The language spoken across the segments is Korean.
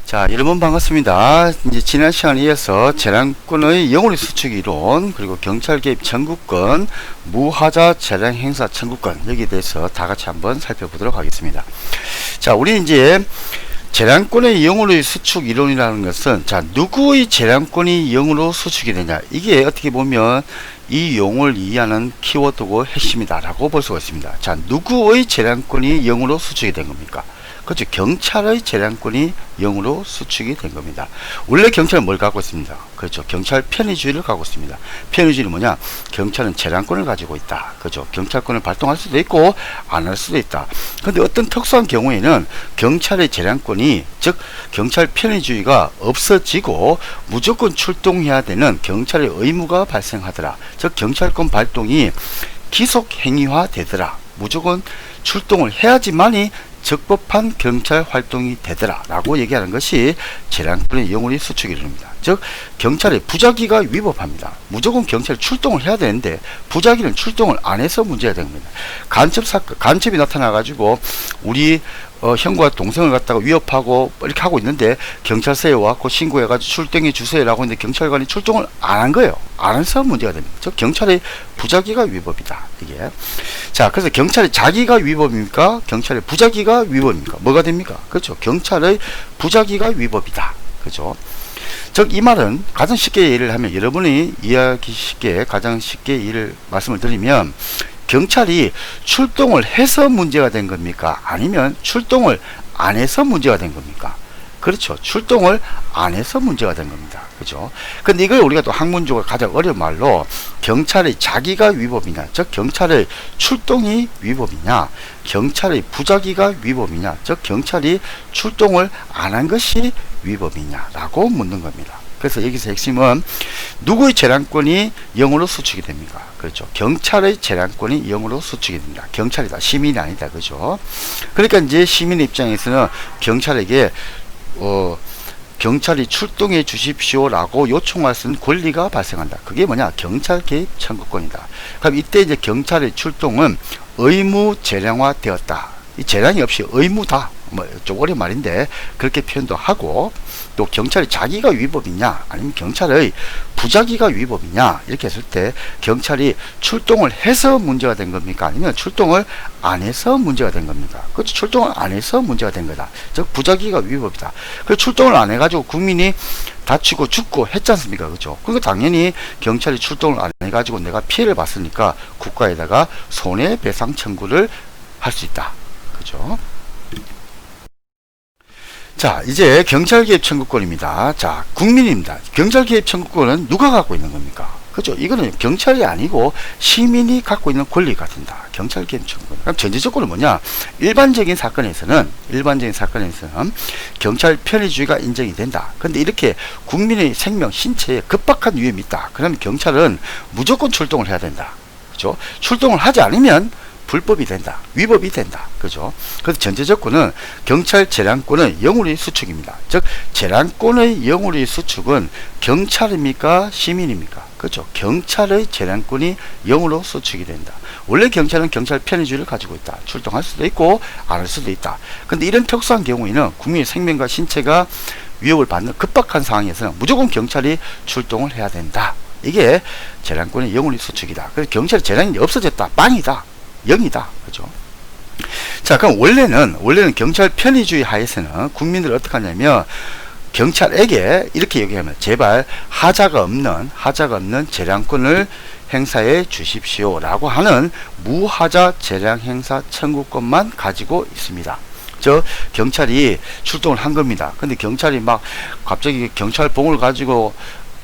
자, 여러분 반갑습니다. 이제 지난 시간에 이어서 재량권의 영원히 수축 이론, 그리고 경찰 개입 청구권, 무하자 재량 행사 청구권, 여기에 대해서 다 같이 한번 살펴보도록 하겠습니다. 자, 우리 이제 재량권의 영으로의 수축 이론이라는 것은, 자, 누구의 재량권이 영으로 수축이 되냐, 이게 어떻게 보면 이 용어를 이해하는 키워드고 핵심이다 라고 볼 수가 있습니다. 자, 누구의 재량권이 영으로 수축이 된 겁니까? 그렇죠. 경찰의 재량권이 영으로 수축이 된 겁니다. 원래 경찰은 뭘 갖고 있습니다. 그렇죠. 경찰 편의주의를 갖고 있습니다. 편의주의는 뭐냐? 경찰은 재량권을 가지고 있다. 그렇죠. 경찰권을 발동할 수도 있고 안 할 수도 있다. 그런데 어떤 특수한 경우에는 경찰의 재량권이, 즉 경찰 편의주의가 없어지고 무조건 출동해야 되는 경찰의 의무가 발생하더라. 즉 경찰권 발동이 기속 행위화 되더라. 무조건 출동을 해야지만이 적법한 경찰 활동이 되더라 라고 얘기하는 것이 재량권의 영원히 수축 이론입니다. 즉 경찰의 부작위가 위법합니다. 무조건 경찰이 출동을 해야 되는데 부작위는 출동을 안 해서 문제가 된 겁니다. 간첩이 나타나 가지고 우리 형과 동생을 갖다가 위협하고 이렇게 하고 있는데 경찰서에 와갖고 신고해가지고 출동해 주세요라고 했는데 경찰관이 출동을 안 한 거예요. 안 해서 문제가 됩니다. 즉 경찰의 부작위가 위법이다. 이게. 자, 그래서 경찰의 자기가 위법입니까? 경찰의 부작위가 위법입니까? 뭐가 됩니까? 그렇죠. 경찰의 부작위가 위법이다. 그렇죠. 즉 이 말은 가장 쉽게 예를 하면, 여러분이 이해하기 쉽게 가장 쉽게 예를 말씀을 드리면, 경찰이 출동을 해서 문제가 된 겁니까? 아니면 출동을 안 해서 문제가 된 겁니까? 그렇죠. 출동을 안 해서 문제가 된 겁니다. 그죠? 근데 이걸 우리가 또 학문적으로 가장 어려운 말로 경찰의 자기가 위법이냐, 즉 경찰의 출동이 위법이냐, 경찰의 부작위가 위법이냐, 즉 경찰이 출동을 안 한 것이 위법이냐 라고 묻는 겁니다. 그래서 여기서 핵심은 누구의 재량권이 영으로 수축이 됩니까? 그렇죠. 경찰의 재량권이 영으로 수축이 됩니다. 경찰이다. 시민이 아니다. 그죠? 그러니까 이제 시민 입장에서는 경찰에게 경찰이 출동해 주십시오 라고 요청할 수 있는 권리가 발생한다. 그게 뭐냐? 경찰 개입 청구권이다. 그럼 이때 이제 경찰의 출동은 의무 재량화 되었다. 이 재량이 없이 의무다. 뭐 좀 어려운 말인데 그렇게 표현도 하고, 또 경찰이 자기가 위법이냐 아니면 경찰의 부작위가 위법이냐 이렇게 했을 때 경찰이 출동을 해서 문제가 된 겁니까? 아니면 출동을 안 해서 문제가 된 겁니까? 그렇죠. 출동을 안 해서 문제가 된 거다. 즉 부작위가 위법이다. 그래서 출동을 안 해가지고 국민이 다치고 죽고 했지 않습니까? 그렇죠. 그러니까 당연히 경찰이 출동을 안 해가지고 내가 피해를 봤으니까 국가에다가 손해배상 청구를 할 수 있다. 그렇죠. 자, 이제 경찰 개입 청구권입니다. 자, 국민입니다. 경찰 개입 청구권은 누가 갖고 있는 겁니까? 그죠? 이거는 경찰이 아니고 시민이 갖고 있는 권리가 된다. 경찰 개입 청구권. 그럼 전제 조건은 뭐냐? 일반적인 사건에서는 경찰 편의주의가 인정이 된다. 근데 이렇게 국민의 생명, 신체에 급박한 위험이 있다. 그러면 경찰은 무조건 출동을 해야 된다. 그죠? 출동을 하지 않으면 불법이 된다. 위법이 된다. 그죠? 그래서 전제 조건은 경찰 재량권의 영우리 수축입니다. 즉 재량권의 영우리 수축은 경찰입니까? 시민입니까? 그죠? 경찰의 재량권이 영으로 수축이 된다. 원래 경찰은 경찰 편의주의를 가지고 있다. 출동할 수도 있고 안 할 수도 있다. 근데 이런 특수한 경우에는 국민의 생명과 신체가 위협을 받는 급박한 상황에서는 무조건 경찰이 출동을 해야 된다. 이게 재량권의 영우리 수축이다. 그래서 경찰의 재량이 없어졌다. 빵이다. 0이다. 그죠? 자, 그럼 원래는 경찰 편의주의 하에서는 국민들을 어떻게 하냐면 경찰에게 이렇게 얘기하면 제발 하자가 없는 재량권을 행사해 주십시오 라고 하는 무하자 재량 행사 청구권만 가지고 있습니다. 저 경찰이 출동을 한 겁니다. 근데 경찰이 막 갑자기 경찰봉을 가지고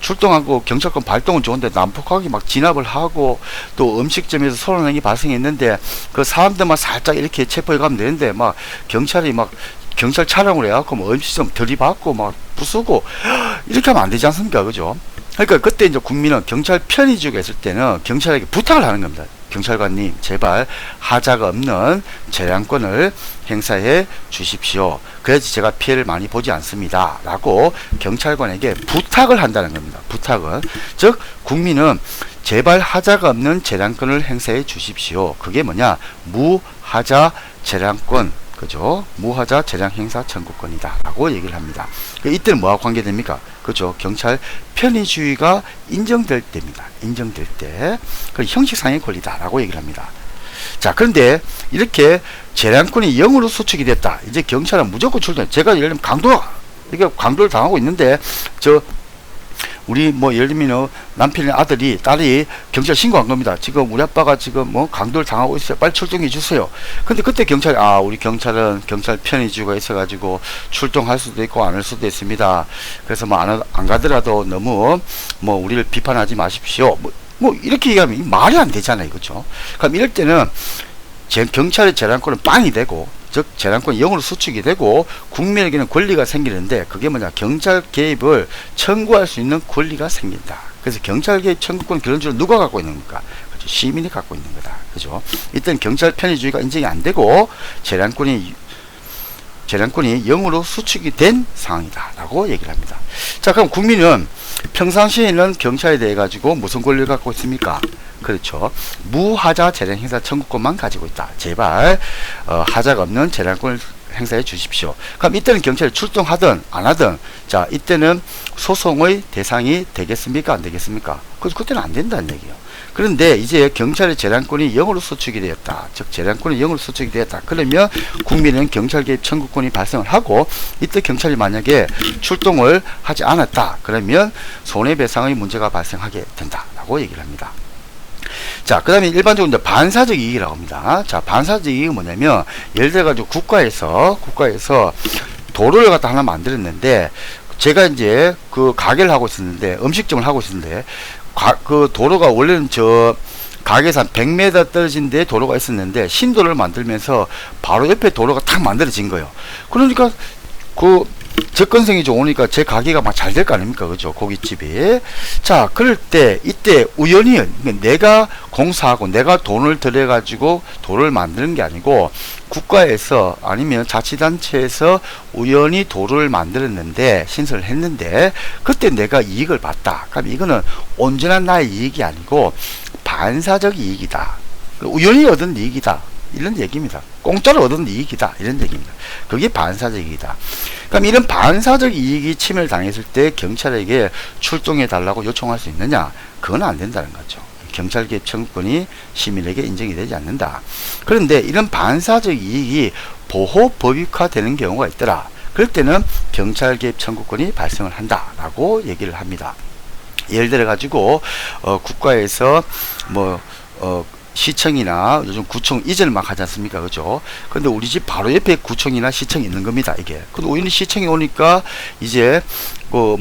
출동하고 경찰권 발동은 좋은데 난폭하게 막 진압을 하고 또 음식점에서 소란행위 발생했는데 그 사람들만 살짝 이렇게 체포해 가면 되는데 막 경찰이 막 경찰 차량을 해갖고 뭐 음식점 들이받고 막 부수고 이렇게 하면 안 되지 않습니까? 그죠? 그러니까 그때 이제 국민은 경찰 편의주의가 있을 때는 경찰에게 부탁을 하는 겁니다. 경찰관님, 제발 하자가 없는 재량권을 행사해 주십시오. 그래야지 제가 피해를 많이 보지 않습니다. 라고 경찰관에게 부탁을 한다는 겁니다. 부탁은. 즉, 국민은 제발 하자가 없는 재량권을 행사해 주십시오. 그게 뭐냐? 무하자 재량권. 그죠? 무하자 재량 행사 청구권이다 라고 얘기를 합니다. 이때는 뭐하고 관계됩니까? 그죠? 경찰 편의주의가 인정될 때입니다. 인정될 때. 그 형식상의 권리다 라고 얘기를 합니다. 자, 그런데 이렇게 재량권이 0으로 수축이 됐다. 이제 경찰은 무조건 출동. 제가 예를 들면 강도를 당하고 있는데, 우리 예를 들면 남편의 아들이 딸이 경찰 신고한 겁니다. 지금 우리 아빠가 지금 강도를 당하고 있어요. 빨리 출동해 주세요. 근데 그때 경찰이 우리 경찰은 경찰 편의주의가 있어가지고 출동할 수도 있고 안 할 수도 있습니다. 그래서 안 가더라도 너무 우리를 비판하지 마십시오. 이렇게 얘기하면 말이 안 되잖아요. 그죠? 그럼 이럴 때는 경찰의 재량권은 빵이 되고, 즉 재량권이 0으로 수축이 되고 국민에게는 권리가 생기는데, 그게 뭐냐, 경찰 개입을 청구할 수 있는 권리가 생긴다. 그래서 경찰 개입 청구권 기본적으로 누가 갖고 있는 겁니까? 그렇죠? 시민이 갖고 있는 거다. 그죠? 이때는 경찰 편의주의가 인정이 안 되고 재량권이 0으로 수축이 된 상황이다 라고 얘기를 합니다. 자, 그럼 국민은 평상시에는 경찰에 대해 가지고 무슨 권리를 갖고 있습니까? 그렇죠. 무하자 재량 행사 청구권만 가지고 있다. 제발 하자가 없는 재량권을 행사해 주십시오. 그럼 이때는 경찰이 출동하든 안 하든, 자, 이때는 소송의 대상이 되겠습니까? 안 되겠습니까? 그때는 안 된다는 얘기예요. 그런데 이제 경찰의 재량권이 0으로 수축이 되었다. 즉 재량권이 0으로 수축이 되었다. 그러면 국민은 경찰 개입 청구권이 발생을 하고, 이때 경찰이 만약에 출동을 하지 않았다. 그러면 손해배상의 문제가 발생하게 된다라고 얘기를 합니다. 자, 그 다음에 일반적으로 이제 반사적 이익이라고 합니다. 자, 반사적 이익은 뭐냐면, 예를 들어가지고 국가에서 도로를 갖다 하나 만들었는데, 제가 이제 그 가게를 하고 있었는데, 음식점을 하고 있었는데, 그 도로가 원래는 가게에서 한 100m 떨어진 데 도로가 있었는데, 신도를 만들면서 바로 옆에 도로가 탁 만들어진 거예요. 그러니까 접근성이 좋으니까 제 가게가 막 잘 될 거 아닙니까? 그죠? 고깃집이. 자, 그럴 때, 이때 우연히 내가 공사하고 내가 돈을 들여가지고 도로를 만드는 게 아니고, 국가에서 아니면 자치단체에서 우연히 도로를 만들었는데, 신설을 했는데, 그때 내가 이익을 봤다. 그럼 이거는 온전한 나의 이익이 아니고 반사적 이익이다. 우연히 얻은 이익이다. 이런 얘기입니다. 공짜로 얻은 이익이다. 이런 얘기입니다. 그게 반사적 이익이다. 그럼 이런 반사적 이익이 침해를 당했을 때 경찰에게 출동해 달라고 요청할 수 있느냐? 그건 안 된다는 거죠. 경찰 개입 청구권이 시민에게 인정이 되지 않는다. 그런데 이런 반사적 이익이 보호 법익화되는 경우가 있더라. 그럴 때는 경찰 개입 청구권이 발생을 한다라고 얘기를 합니다. 예를 들어 가지고 국가에서 시청이나 요즘 구청 이전을 막 하지 않습니까? 그죠? 근데 우리 집 바로 옆에 구청이나 시청이 있는 겁니다, 이게. 근데 우연히 시청이 오니까 이제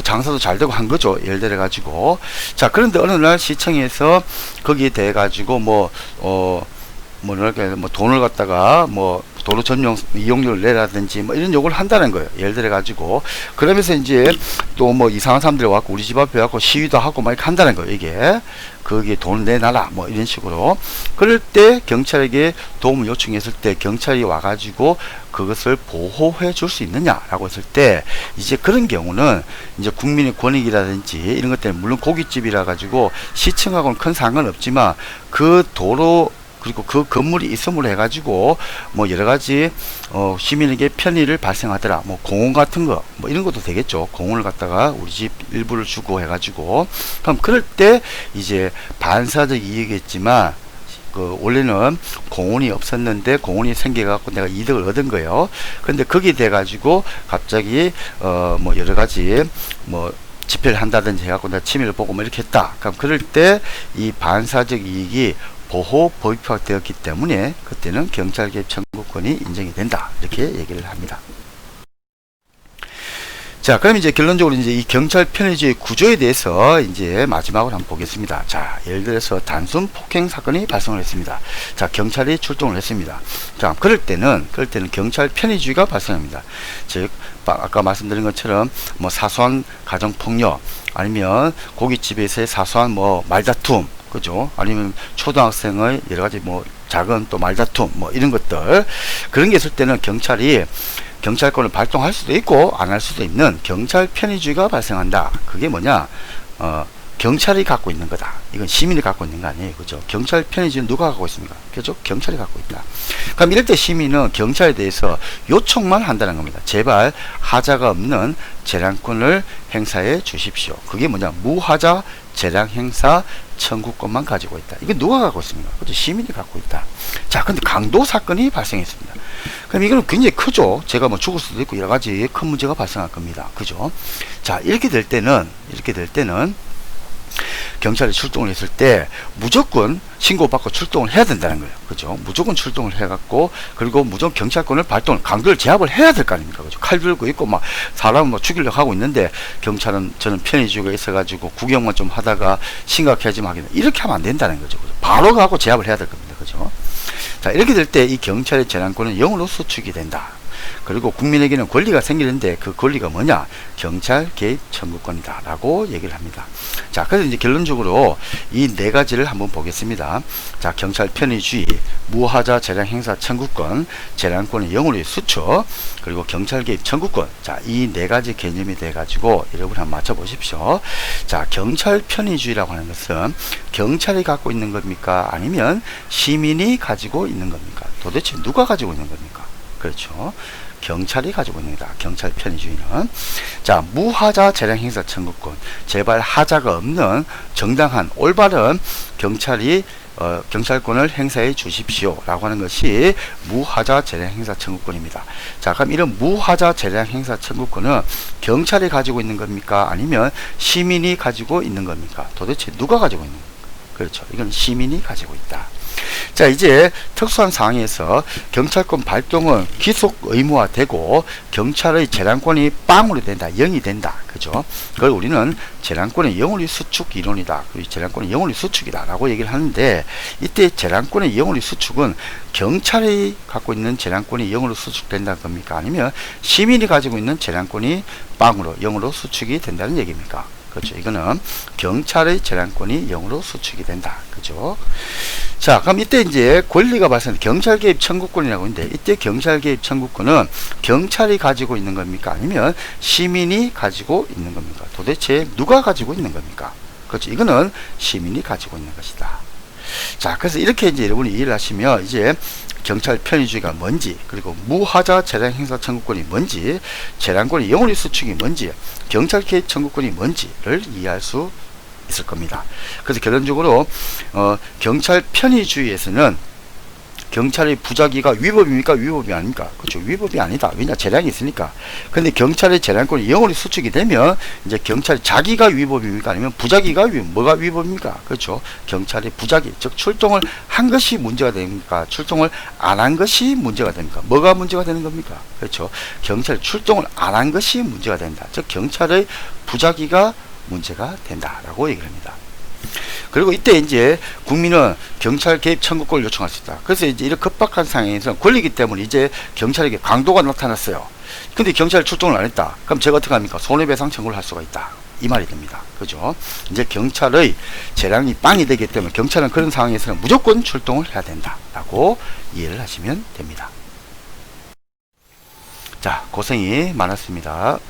장사도 잘 되고 한 거죠. 예를 들어 가지고. 자, 그런데 어느 날 시청에서 거기에 대해 가지고 돈을 갖다가 도로 전용 이용료를 내라든지 이런 요구를 한다는 거예요. 예를 들어 가지고. 그러면서 이제 또 이상한 사람들이 와갖고 우리 집 앞에 와갖고 시위도 하고 막 이렇게 한다는 거예요. 이게 거기에 돈을 내놔라 이런 식으로. 그럴 때 경찰에게 도움을 요청했을 때 경찰이 와가지고 그것을 보호해 줄 수 있느냐라고 했을 때, 이제 그런 경우는 이제 국민의 권익이라든지 이런 것 때문에, 물론 고깃집이라 가지고 시청하고는 큰 상관없지만 그 도로 그리고 그 건물이 있음으로 해가지고 여러 가지 시민에게 편의를 발생하더라. 공원 같은 거 이런 것도 되겠죠. 공원을 갖다가 우리 집 일부를 주고 해가지고, 그럼 그럴 때 이제 반사적 이익이겠지만 원래는 공원이 없었는데 공원이 생겨갖고 내가 이득을 얻은 거예요. 근데 거기에 돼 가지고 갑자기 여러 가지 집회를 한다든지 해갖고 내가 침해를 보고 이렇게 했다. 그럼 그럴 때 이 반사적 이익이 보호 법익화되었기 때문에 그때는 경찰 개입 청구권이 인정이 된다. 이렇게 얘기를 합니다. 자, 그럼 이제 결론적으로 이제 이 경찰 편의주의 구조에 대해서 이제 마지막으로 한번 보겠습니다. 자, 예를 들어서 단순 폭행 사건이 발생을 했습니다. 자, 경찰이 출동을 했습니다. 자, 그럴 때는 경찰 편의주의가 발생합니다. 즉, 아까 말씀드린 것처럼 사소한 가정폭력, 아니면 고깃집에서의 사소한 말다툼, 그죠? 아니면 초등학생의 여러 가지 작은 또 말다툼 이런 것들, 그런 게 있을 때는 경찰이 경찰권을 발동할 수도 있고 안 할 수도 있는 경찰 편의주의가 발생한다. 그게 뭐냐? 경찰이 갖고 있는 거다. 이건 시민이 갖고 있는 거 아니에요. 그죠? 경찰 편의주의는 누가 갖고 있습니까? 그죠? 경찰이 갖고 있다. 그럼 이럴 때 시민은 경찰에 대해서 요청만 한다는 겁니다. 제발 하자가 없는 재량권을 행사해 주십시오. 그게 뭐냐? 무하자 재량 행사 청구권만 가지고 있다. 이게 누가 갖고 있습니까? 그죠? 시민이 갖고 있다. 자, 근데 강도 사건이 발생했습니다. 그럼 이거는 굉장히 크죠? 제가 뭐 죽을 수도 있고 여러 가지 큰 문제가 발생할 겁니다. 그죠? 자, 이렇게 될 때는 경찰이 출동을 했을 때 무조건 신고받고 출동을 해야 된다는 거예요. 그죠? 무조건 출동을 해갖고, 그리고 무조건 경찰권을 발동을, 강도를 제압을 해야 될 거 아닙니까? 그죠? 칼 들고 있고, 막, 사람 뭐 죽이려고 하고 있는데, 경찰은 저는 편의주의가 있어가지고 구경만 좀 하다가 심각해지면 하겠네. 이렇게 하면 안 된다는 거죠. 그죠? 바로 가고 제압을 해야 될 겁니다. 그죠? 자, 이렇게 될 때 이 경찰의 재량권은 영으로 수축이 된다. 그리고 국민에게는 권리가 생기는데 그 권리가 뭐냐? 경찰 개입 청구권이다 라고 얘기를 합니다. 자, 그래서 이제 결론적으로 이 네 가지를 한번 보겠습니다. 자, 경찰 편의주의, 무하자 재량 행사 청구권, 재량권의 영원히 수축, 그리고 경찰 개입 청구권. 자, 이 네 가지 개념이 돼 가지고 여러분 한번 맞춰 보십시오. 자, 경찰 편의주의라고 하는 것은 경찰이 갖고 있는 겁니까? 아니면 시민이 가지고 있는 겁니까? 도대체 누가 가지고 있는 겁니까? 그렇죠. 경찰이 가지고 있는 거다. 경찰 편의주의는. 자, 무하자 재량 행사 청구권. 제발 하자가 없는 정당한 올바른 경찰권을 행사해 주십시오 라고 하는 것이 무하자 재량 행사 청구권입니다. 자, 그럼 이런 무하자 재량 행사 청구권은 경찰이 가지고 있는 겁니까? 아니면 시민이 가지고 있는 겁니까? 도대체 누가 가지고 있는 겁니까? 그렇죠. 이건 시민이 가지고 있다. 자, 이제 특수한 상황에서 경찰권 발동은 기속 의무화되고 경찰의 재량권이 빵으로 된다. 0이 된다. 그죠? 그걸 우리는 재량권의 영원히 수축 이론이다. 재량권의 영원히 수축이다 라고 얘기를 하는데, 이때 재량권의 영원히 수축은 경찰이 갖고 있는 재량권이 영으로 수축된다는 겁니까? 아니면 시민이 가지고 있는 재량권이 빵으로 0으로 수축이 된다는 얘기입니까? 그렇죠. 이거는 경찰의 재량권이 0으로 수축이 된다. 그죠? 자, 그럼 이때 이제 권리가 발생, 경찰 개입 청구권이라고 있는데, 이때 경찰 개입 청구권은 경찰이 가지고 있는 겁니까? 아니면 시민이 가지고 있는 겁니까? 도대체 누가 가지고 있는 겁니까? 그렇죠. 이거는 시민이 가지고 있는 것이다. 자, 그래서 이렇게 이제 여러분이 이해를 하시면 이제 경찰 편의주의가 뭔지, 그리고 무하자 재량 행사 청구권이 뭔지, 재량권의 영원히 수축이 뭔지, 경찰 개입 청구권이 뭔지를 이해할 수 있을 겁니다. 그래서 결론적으로 경찰 편의주의에서는 경찰의 부작위가 위법입니까? 위법이 아닙니까? 그렇죠. 위법이 아니다. 왜냐? 재량이 있으니까. 근데 경찰의 재량권이 영원히 수축이 되면 이제 경찰이 자기가 위법입니까? 아니면 부작위가 뭐가 위법입니까? 그렇죠. 경찰의 부작위, 즉 출동을 한 것이 문제가 됩니까? 출동을 안 한 것이 문제가 됩니까? 뭐가 문제가 되는 겁니까? 그렇죠. 경찰이 출동을 안 한 것이 문제가 된다. 즉 경찰의 부작위가 문제가 된다라고 얘기를 합니다. 그리고 이때 이제 국민은 경찰 개입 청구권을 요청할 수 있다. 그래서 이제 이런 급박한 상황에서 권리기 때문에 이제 경찰에게 강도가 나타났어요. 근데 경찰이 출동을 안 했다. 그럼 제가 어떻게 합니까? 손해배상 청구를 할 수가 있다. 이 말이 됩니다. 그죠? 이제 경찰의 재량이 빵이 되기 때문에 경찰은 그런 상황에서는 무조건 출동을 해야 된다라고 이해를 하시면 됩니다. 자, 고생이 많았습니다.